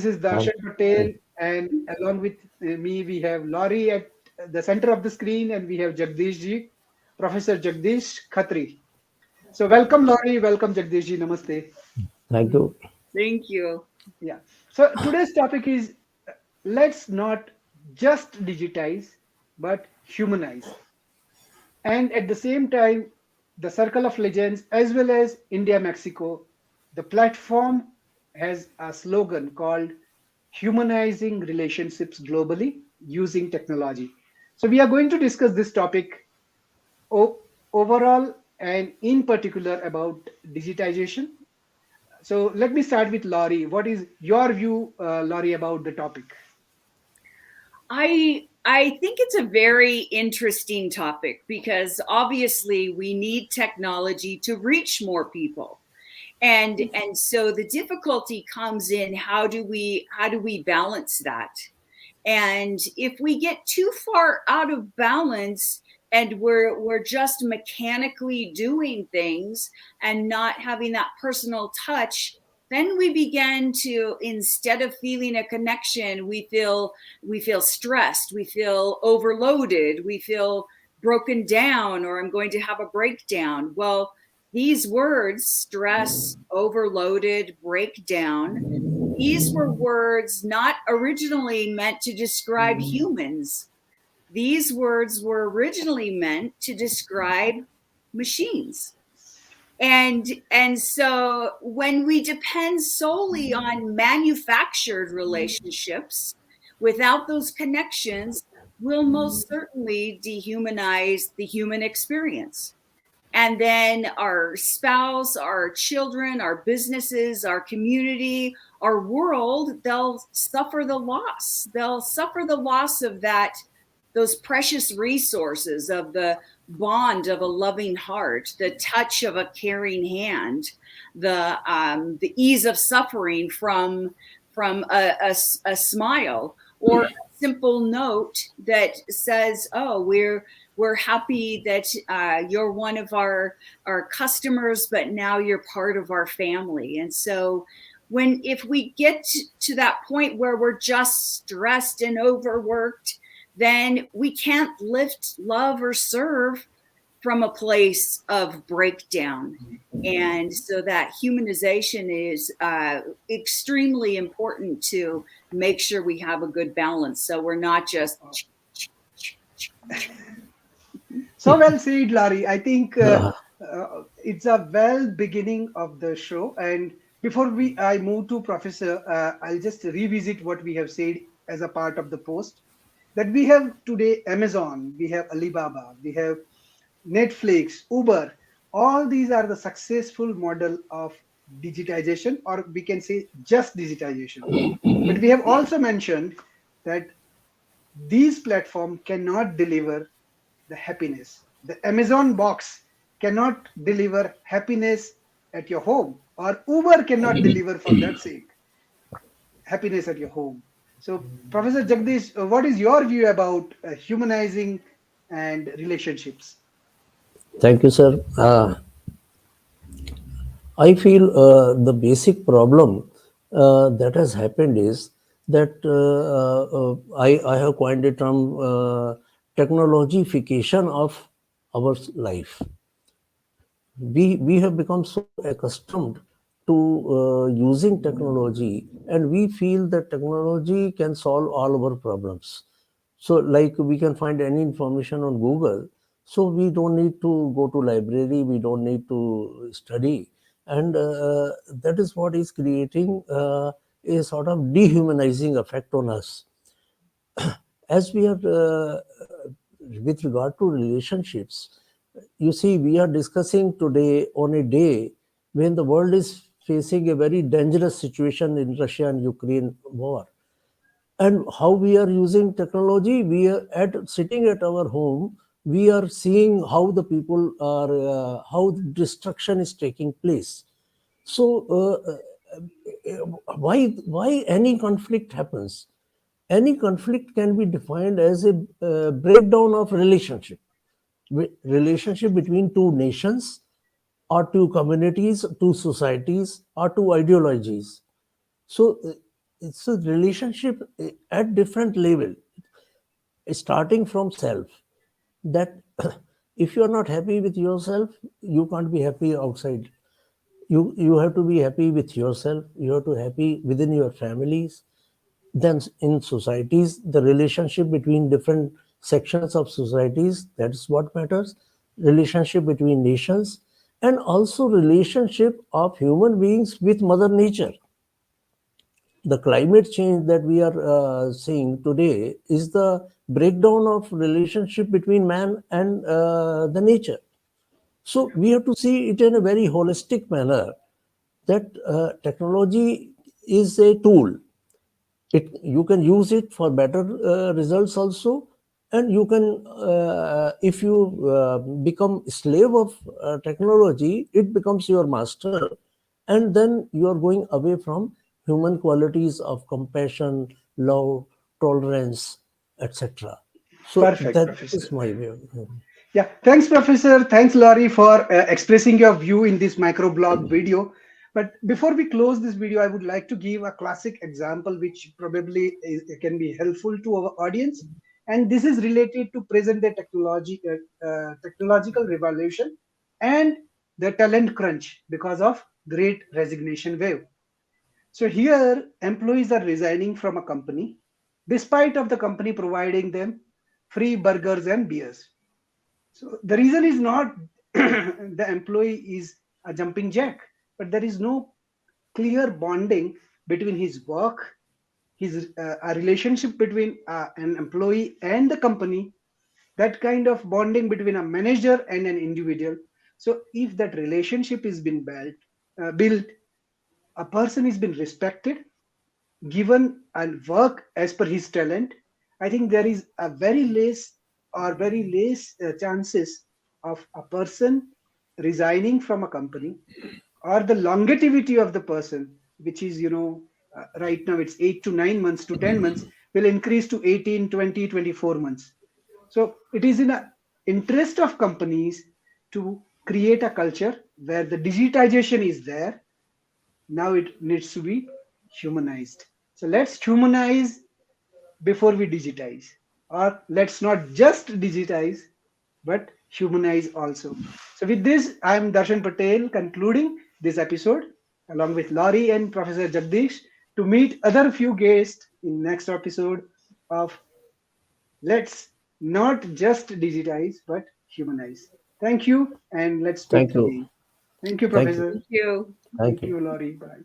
is Thank, Darshan Patel, thank, and along with me, we have Laurie at the center of the screen, and we have Jagdish ji, Professor Jagdish Khatri. So, welcome, Laurie. Welcome, Jagdish ji. Namaste. thank you. Thank you. Yeah. So, today's topic is let's not just digitize, but humanize. And at the same time, the Circle of Legends, as well as India Mexico, the platform has a slogan called Humanizing Relationships Globally Using Technology. So, we are going to discuss this topic overall and in particular about digitization. So, let me start with Laurie. What is your view, Laurie, about the topic? I think it's a very interesting topic because obviously we need technology to reach more people. And so the difficulty comes in how do we balance that? And if we get too far out of balance and we're just mechanically doing things and not having that personal touch, then we begin to, instead of feeling a connection, we feel stressed, we feel overloaded, we feel broken down, or I'm going to have a breakdown. Well, these words, stress, overloaded, breakdown, these were words not originally meant to describe humans. These words were originally meant to describe machines. And so when we depend solely on manufactured relationships without those connections, we'll most certainly dehumanize the human experience. And then our spouse, our children, our businesses, our community, our world, they'll suffer the loss. They'll suffer the loss of that, those precious resources, of the bond of a loving heart, the touch of a caring hand, the ease of suffering from a smile, or a simple note that says, "Oh, we're happy that you're one of our customers, but now you're part of our family." And so if we get to that point where we're just stressed and overworked, then we can't lift, love, or serve from a place of breakdown. And so that humanization is extremely important to make sure we have a good balance. So we're not just. So well said, Larry. I think Uh, it's a well beginning of the show. And before I move to Professor, I'll just revisit what we have said as a part of the post. That we have today Amazon, we have Alibaba, we have Netflix, Uber. All these are the successful model of digitization, or we can say just digitization. But we have also mentioned that these platforms cannot deliver the happiness. The Amazon box cannot deliver happiness at your home, or Uber cannot deliver for that sake happiness at your home. So, Professor Jagdish, what is your view about humanizing and relationships? Thank you, sir. I feel the basic problem that has happened is that I have coined a term technologification of our life. We have become so accustomed to using technology, and we feel that technology can solve all our problems. So like we can find any information on Google, so we don't need to go to library, we don't need to study. And that is what is creating a sort of dehumanizing effect on us. As we are with regard to relationships, you see, we are discussing today on a day when the world is facing a very dangerous situation in Russia and Ukraine war. And how we are using technology, we are sitting at our home, we are seeing how the people are, how the destruction is taking place. So why any conflict happens? Any conflict can be defined as a breakdown of relationship between two nations, or two communities, two societies, or two ideologies. So it's a relationship at different level, starting from self. That if you are not happy with yourself, you can't be happy outside. You have to be happy with yourself. You have to happy within your families. Then in societies, the relationship between different sections of societies, that's what matters. Relationship between nations, and also relationship of human beings with mother nature. The climate change that we are seeing today is the breakdown of relationship between man and the nature. So we have to see it in a very holistic manner, that technology is a tool. It, you can use it for better results also, and you can if you become slave of technology, it becomes your master, and then you are going away from human qualities of compassion, love, tolerance, etc. So Perfect, that Professor. is my view. Yeah, thanks, Professor. Thanks, Laurie, for expressing your view in this microblog video. But before we close this video, I would like to give a classic example which probably can be helpful to our audience. And this is related to present day technological revolution and the talent crunch because of great resignation wave. So here, employees are resigning from a company despite of the company providing them free burgers and beers. So the reason is not the employee is a jumping jack, but there is no clear bonding between his work, his a relationship between an employee and the company, that kind of bonding between a manager and an individual. So if that relationship is been built, a person is been respected, given and work as per his talent, I think there is a very less chances of a person resigning from a company, or the longevity of the person, which is, right now it's 8 to 9 months to 10 months, will increase to 18, 20, 24 months. So it is in the interest of companies to create a culture where the digitization is there. Now it needs to be humanized. So let's humanize before we digitize, or let's not just digitize but humanize also. So with this, I'm Darshan Patel concluding this episode along with Laurie and Professor Jagdish, to meet other few guests in next episode of Let's Not Just Digitize but Humanize. Thank you, and let's speak Thank you. again. Thank you, Thank you. Professor. Thank you. Thank Thank you. you, Laurie. Bye.